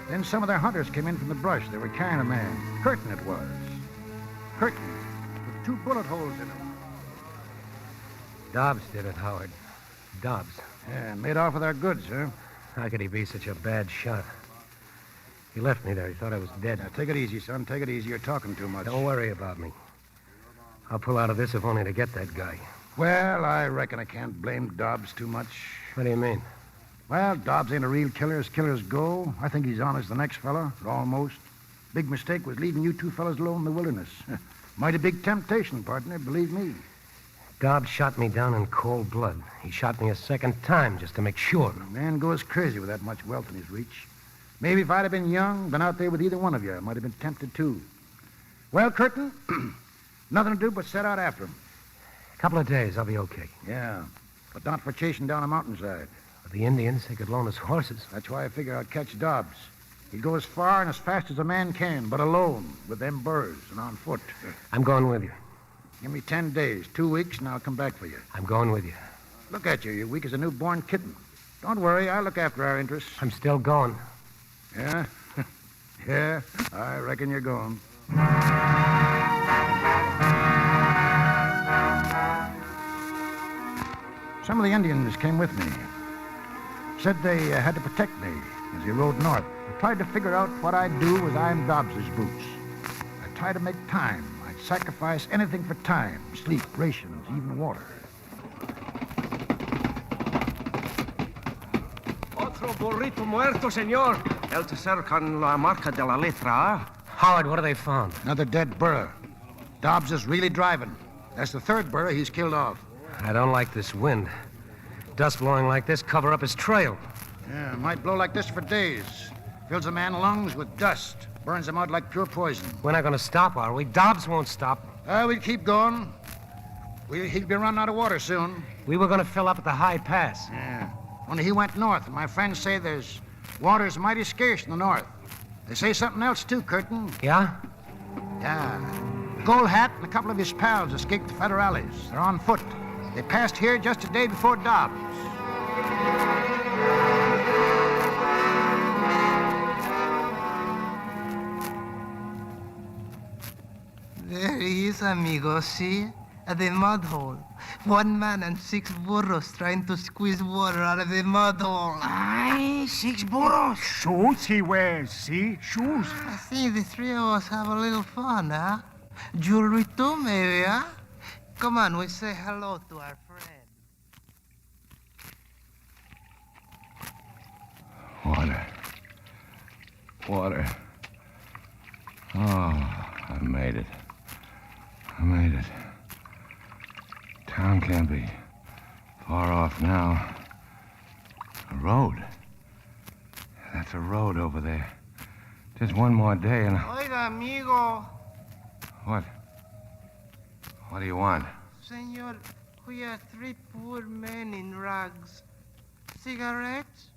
Then some of their hunters came in from the brush. They were carrying a man. Curtin it was. Curtin, with 2 bullet holes in him. Dobbs did it, Howard. Dobbs. Yeah, made off with our goods, huh? How could he be such a bad shot? He left me there. He thought I was dead. Now, take it easy, son. Take it easy. You're talking too much. Don't worry about me. I'll pull out of this if only to get that guy. Well, I reckon I can't blame Dobbs too much. What do you mean? Well, Dobbs ain't a real killer as killers go. I think he's honest the next fella, almost. Big mistake was leaving you 2 fellas alone in the wilderness. Mighty big temptation, partner, believe me. Dobbs shot me down in cold blood. He shot me a 2nd time just to make sure. A man goes crazy with that much wealth in his reach. Maybe if I'd have been young, been out there with either one of you, I might have been tempted too. Well, Curtin, nothing to do but set out after him. A couple of days, I'll be okay. Yeah, but not for chasing down a mountainside. The Indians, they could loan us horses. That's why I figure I'd catch Dobbs. He'd go as far and as fast as a man can, but alone, with them burrs and on foot. I'm going with you. Give me 10 days, 2 weeks, and I'll come back for you. I'm going with you. Look at you. You're weak as a newborn kitten. Don't worry. I'll look after our interests. I'm still going. Yeah? Yeah, I reckon you're going. Some of the Indians came with me. Said they had to protect me as he rode north. I tried to figure out what I'd do as I'm Dobbs's boots. I tried to make time. I'd sacrifice anything for time, sleep, rations, even water. Otro burrito muerto, señor. El tercero con la marca de la letra. Howard, what have they found? Another dead burro. Dobbs is really driving. That's the third burro he's killed off. I don't like this wind. Dust blowing like this cover up his trail. Yeah, it might blow like this for days. Fills a man's lungs with dust. Burns him out like pure poison. We're not going to stop, are we? Dobbs won't stop. We'd keep going. He'd be running out of water soon. We were going to fill up at the high pass. Yeah. Only he went north, and my friends say there's water's mighty scarce in the north. They say something else, too, Curtin. Yeah? Yeah. Gold Hat and a couple of his pals escaped the Federales. They're on foot. They passed here just a day before Dobbs. There he is, amigo, see? At the mud hole. One man and 6 burros trying to squeeze water out of the mud hole. Ay, 6 burros. Shoes he wears, see? Shoes. I think the 3 of us have a little fun, huh? Jewelry too, maybe, huh? Come on, we say hello to our friend. Water. Water. Oh, I made it. I made it. Town can't be far off now. A road. That's a road over there. Just one more day and... Oiga, amigo. What? What do you want? Senor, we are 3 poor men in rags. Cigarettes?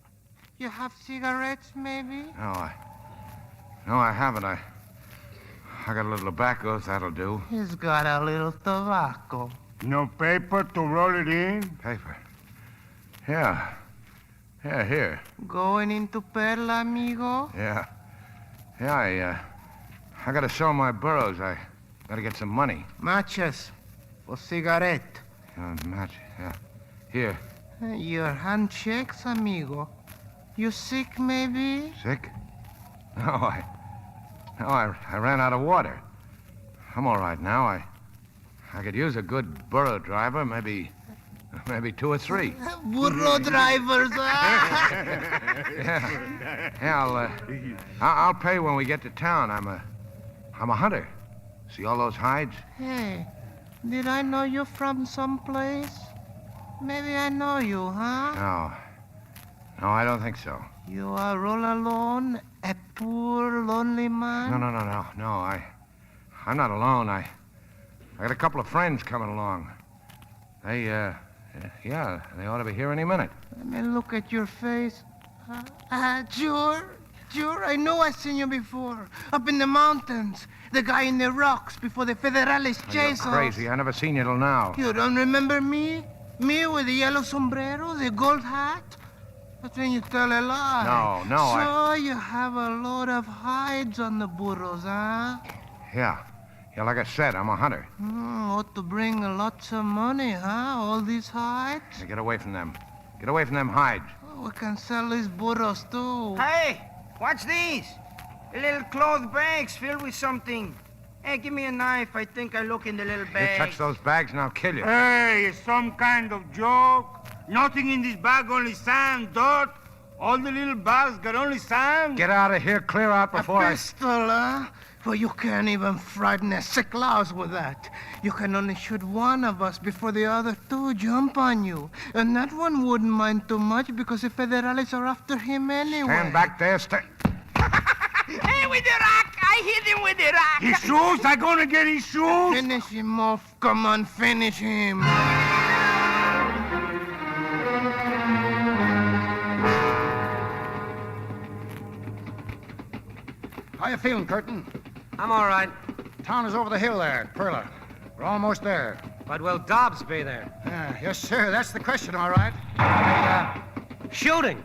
You have cigarettes, maybe? No, I haven't. I got a little tobacco, that'll do. He's got a little tobacco. No paper to roll it in? Paper? Yeah. Yeah, here. Going into Perla, amigo? Yeah. Yeah, I gotta sell my burros. I gotta get some money. Matches for cigarette. Match, yeah. Here. Your handshakes, amigo. You sick, maybe? Sick? No, I ran out of water. I'm all right now. I could use a good burro driver, maybe 2 or 3. Burro drivers, Yeah, I'll pay when we get to town. I'm a hunter. See all those hides? Hey, did I know you from someplace? Maybe I know you, huh? No, I don't think so. You are all alone, a poor, lonely man? No, I'm not alone. I got a couple of friends coming along. They ought to be here any minute. Let me look at your face. Sure, I know I've seen you before. Up in the mountains. The guy in the rocks before the Federales chase us. You're crazy. I never seen you till now. You don't remember me? Me with the yellow sombrero, the gold hat? But then you tell a lie. No, So you have a load of hides on the burros, huh? Yeah, like I said, I'm a hunter. Ought to bring lots of money, huh? All these hides? Hey, get away from them. Get away from them hides. We can sell these burros, too. Hey, what's these? Little cloth bags filled with something. Hey, give me a knife. I think I look in the little bag. You touch those bags and I'll kill you. Hey, it's some kind of joke. Nothing in this bag, only sand, dirt. All the little bags got only sand. Get out of here, clear out before A pistol, huh? Well, you can't even frighten a sick louse with that. You can only shoot one of us before the other 2 jump on you. And that one wouldn't mind too much because the Federales are after him anyway. Stand back there, Hey, with the rock! I hit him with the rock! His shoes? I'm gonna get his shoes? Finish him off. Come on, finish him. How you feeling, Curtin? I'm all right. Town is over the hill there, Perla. We're almost there. But will Dobbs be there? Yes, sir. That's the question, all right. Shooting?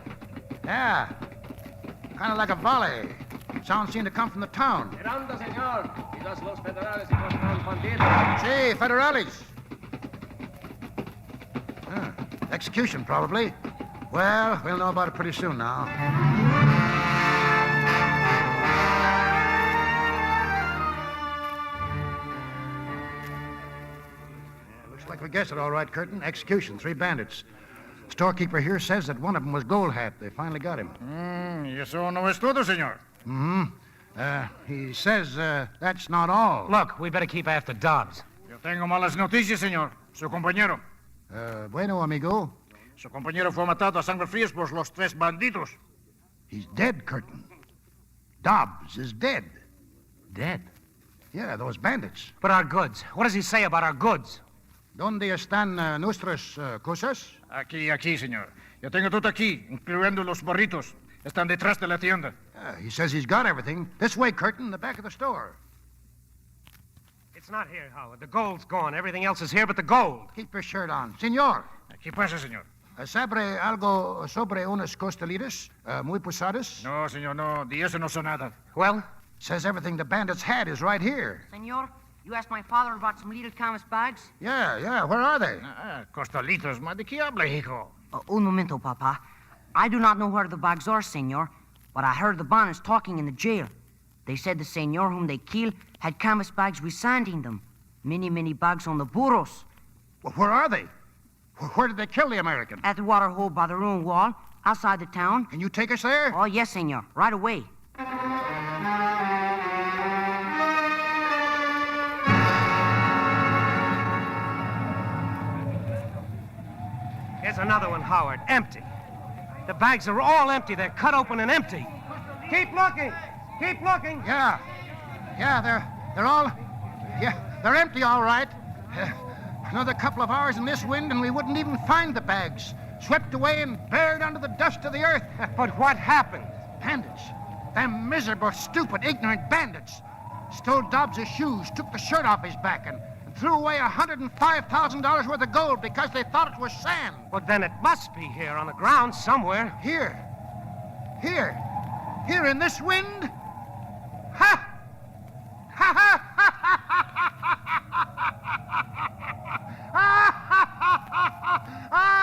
Yeah. Kind of like a volley. Sound seemed to come from the town. Miranda, señor. Quizás los federales encontraron bandidos. Sí, Federales. Execution, probably. Well, we'll know about it pretty soon now. Looks like we guessed it all right, Curtin. Execution, 3 bandits. Storekeeper here says that one of them was Gold Hat. They finally got him. ¿Y eso no es todo, señor? Mm-hmm. He says that's not all. Look, we better keep after Dobbs. Yo tengo malas noticias, señor. Su compañero. Bueno, amigo. Su compañero fue matado a sangre fría por los tres bandidos. He's dead, Curtin. Dobbs is dead. Dead? Yeah, those bandits. But our goods. What does he say about our goods? ¿Dónde están nuestras cosas? Aquí, señor. Yo tengo todo aquí, incluyendo los burritos. Están detrás de la tienda. He says he's got everything. This way, Curtin, the back of the store. It's not here, Howard. The gold's gone. Everything else is here but the gold. Keep your shirt on. Señor. ¿Qué pasa, señor? ¿Sabe algo sobre unas costelitas muy pesadas? No, señor, no. De eso no sé nada. Well? Says everything the bandits had is right here. Senor, you asked my father about some little canvas bags? Yeah. Where are they? Costalitos, ¿de qué habla, hijo? Un momento, Papa. I do not know where the bags are, senor, but I heard the bandits talking in the jail. They said the senor whom they killed had canvas bags with sand in them. Many bags on the burros. Well, where are they? Where did they kill the American? At the water hole by the ruined wall, outside the town. Can you take us there? Oh, yes, senor. Right away. Here's another one, Howard. Empty. The bags are all empty. They're cut open and empty. Keep looking. Keep looking. Yeah, they're all... Yeah, they're empty, all right. Another couple of hours in this wind and we wouldn't even find the bags. Swept away and buried under the dust of the earth. But what happened? Bandits. Them miserable, stupid, ignorant bandits. Stole Dobbs' shoes, took the shirt off his back, and threw away $105,000 worth of gold because they thought it was sand. Well, then it must be here on the ground somewhere. Here in this wind? Ha! Ha ha ha ha ha!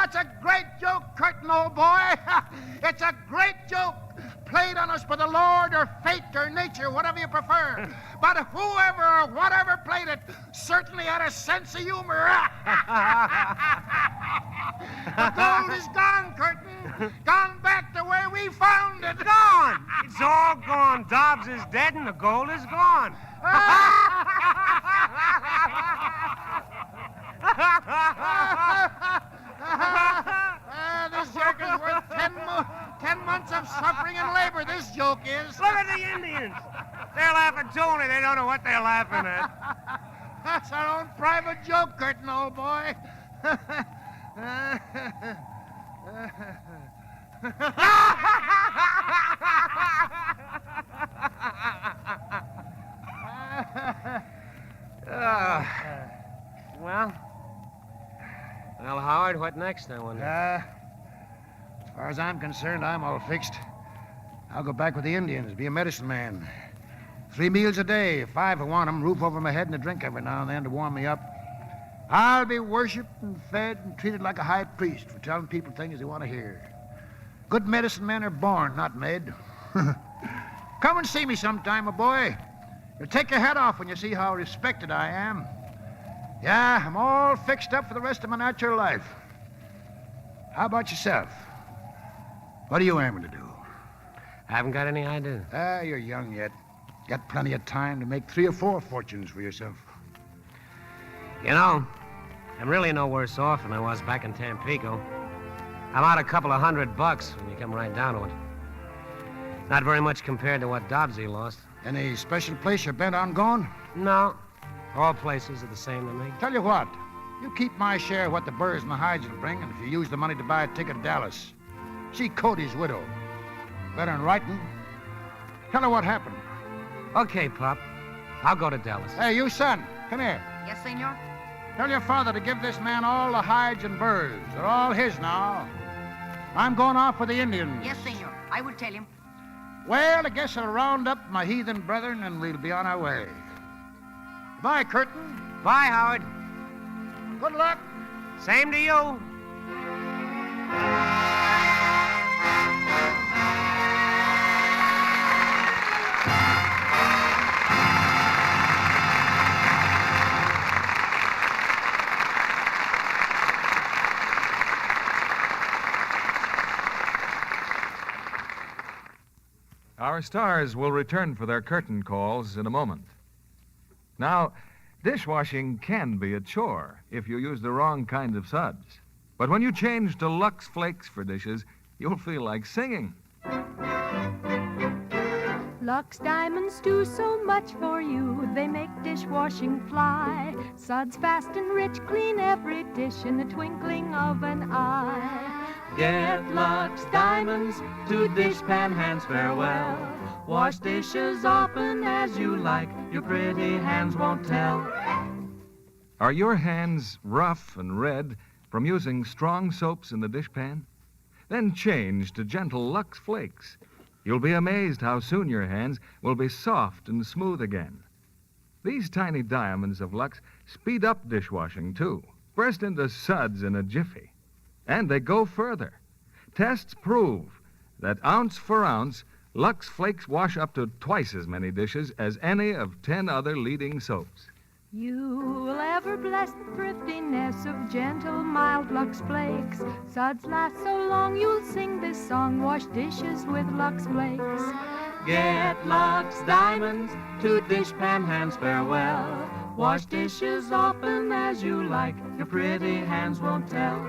It's a great joke, Curtin, old boy. It's a great joke. Played on us by the Lord or fate or nature, whatever you prefer. But whoever or whatever played it certainly had a sense of humor. The gold is gone, Curtin. Gone back the way we found it. Gone. It's all gone. Dobbs is dead and the gold is gone. This joke is worth 10 months of suffering and labor, this joke is. Look at the Indians. They're laughing too, only they don't know what they're laughing at. That's our own private joke, Curtin, old boy. Well, Howard, what next, I wonder? As far as I'm concerned, I'm all fixed. I'll go back with the Indians, be a medicine man. 3 meals a day, 5 if I want 'em, roof over my head and a drink every now and then to warm me up. I'll be worshipped and fed and treated like a high priest for telling people things they want to hear. Good medicine men are born, not made. Come and see me sometime, my boy. You'll take your head off when you see how respected I am. Yeah, I'm all fixed up for the rest of my natural life. How about yourself? What are you aiming to do? I haven't got any idea. You're young yet. Got plenty of time to make 3 or 4 fortunes for yourself. You know, I'm really no worse off than I was back in Tampico. I'm out a couple of $100 when you come right down to it. Not very much compared to what Dobbsy lost. Any special place you're bent on going? No. All places are the same to me. Tell you what, you keep my share of what the burrs and the hides will bring, and if you use the money to buy a ticket to Dallas, see Cody's widow. Better in writing. Tell her what happened. Okay, Pop. I'll go to Dallas. Hey, you son, come here. Yes, senor? Tell your father to give this man all the hides and burrs. They're all his now. I'm going off with the Indians. Yes, senor. I will tell him. Well, I guess I'll round up my heathen brethren and we'll be on our way. Bye, Curtin. Bye, Howard. Good luck. Same to you. Our stars will return for their curtain calls in a moment. Now, dishwashing can be a chore if you use the wrong kind of suds. But when you change to Lux Flakes for dishes, you'll feel like singing. Lux Diamonds do so much for you. They make dishwashing fly. Suds fast and rich, clean every dish in the twinkling of an eye. Get Lux Diamonds to dishpan hands farewell. Wash dishes often as you like. Your pretty hands won't tell. Are your hands rough and red from using strong soaps in the dishpan? Then change to gentle Lux Flakes. You'll be amazed how soon your hands will be soft and smooth again. These tiny diamonds of Lux speed up dishwashing, too. Burst into suds in a jiffy. And they go further. Tests prove that ounce for ounce, Lux Flakes wash up to twice as many dishes as any of 10 other leading soaps. You'll ever bless the thriftiness of gentle, mild Lux Flakes. Suds last so long you'll sing this song. Wash dishes with Lux Flakes. Get Lux Diamonds to dishpan hands farewell. Wash dishes often as you like. Your pretty hands won't tell.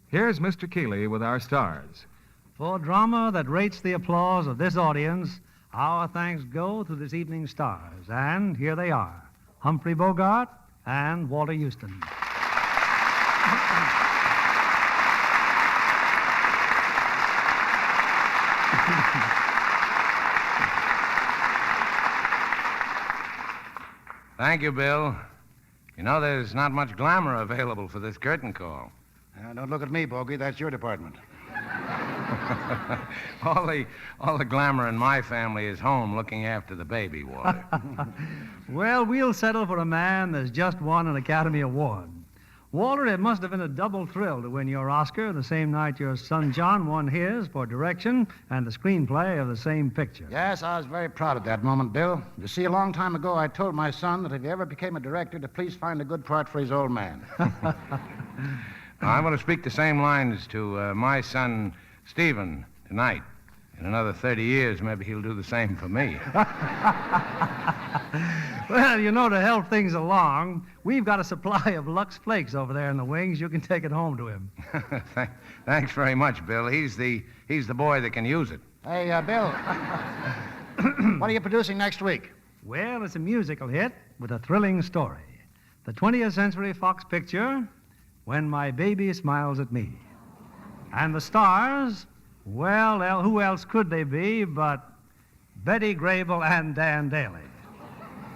Here's Mr. Keeley with our stars. For drama that rates the applause of this audience, our thanks go to this evening's stars. And here they are, Humphrey Bogart and Walter Huston. Thank you, Bill. You know, there's not much glamour available for this curtain call. Don't look at me, Bogey. That's your department. all the glamour in my family is home looking after the baby, Walter. Well, we'll settle for a man that's just won an Academy Award. Walter, it must have been a double thrill to win your Oscar the same night your son John won his for direction and the screenplay of the same picture. Yes, I was very proud of that moment, Bill. You see, a long time ago, I told my son that if he ever became a director, to please find a good part for his old man. I'm going to speak the same lines to my son, Stephen, tonight. In another 30 years, maybe he'll do the same for me. Well, you know, to help things along, we've got a supply of Lux Flakes over there in the wings. You can take it home to him. Thanks very much, Bill. He's the boy that can use it. Hey, Bill, what are you producing next week? Well, it's a musical hit with a thrilling story. The 20th Century Fox picture, When My Baby Smiles at Me. And the stars, well, who else could they be but Betty Grable and Dan Daly?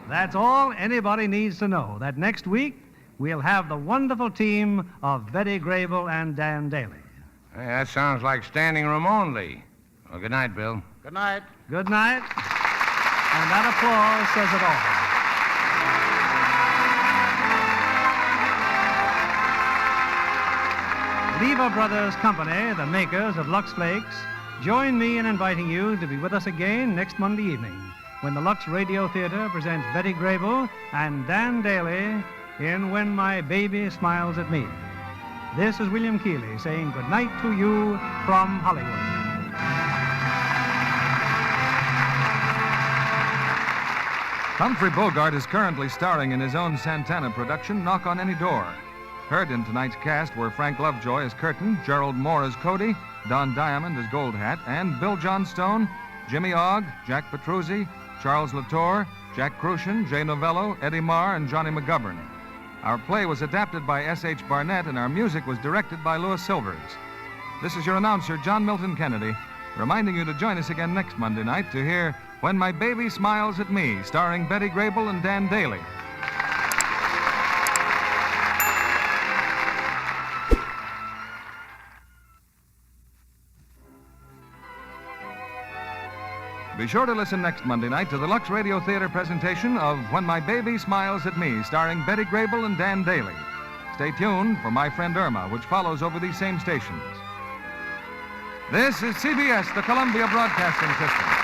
That's all anybody needs to know, that next week we'll have the wonderful team of Betty Grable and Dan Daly. Hey, that sounds like standing room only. Well, good night, Bill. Good night. Good night. And that applause says it all. Lever Brothers Company, the makers of Lux Flakes, join me in inviting you to be with us again next Monday evening when the Lux Radio Theater presents Betty Grable and Dan Daly in When My Baby Smiles at Me. This is William Keeley saying good night to you from Hollywood. Humphrey Bogart is currently starring in his own Santana production, Knock on Any Door. Heard in tonight's cast were Frank Lovejoy as Curtin, Gerald Moore as Cody, Don Diamond as Gold Hat, and Bill Johnstone, Jimmy Ogg, Jack Petruzzi, Charles Latour, Jack Crucian, Jay Novello, Eddie Marr, and Johnny McGovern. Our play was adapted by S.H. Barnett, and our music was directed by Louis Silvers. This is your announcer, John Milton Kennedy, reminding you to join us again next Monday night to hear When My Baby Smiles at Me, starring Betty Grable and Dan Daly. Be sure to listen next Monday night to the Lux Radio Theater presentation of When My Baby Smiles at Me, starring Betty Grable and Dan Daly. Stay tuned for My Friend Irma, which follows over these same stations. This is CBS, the Columbia Broadcasting System.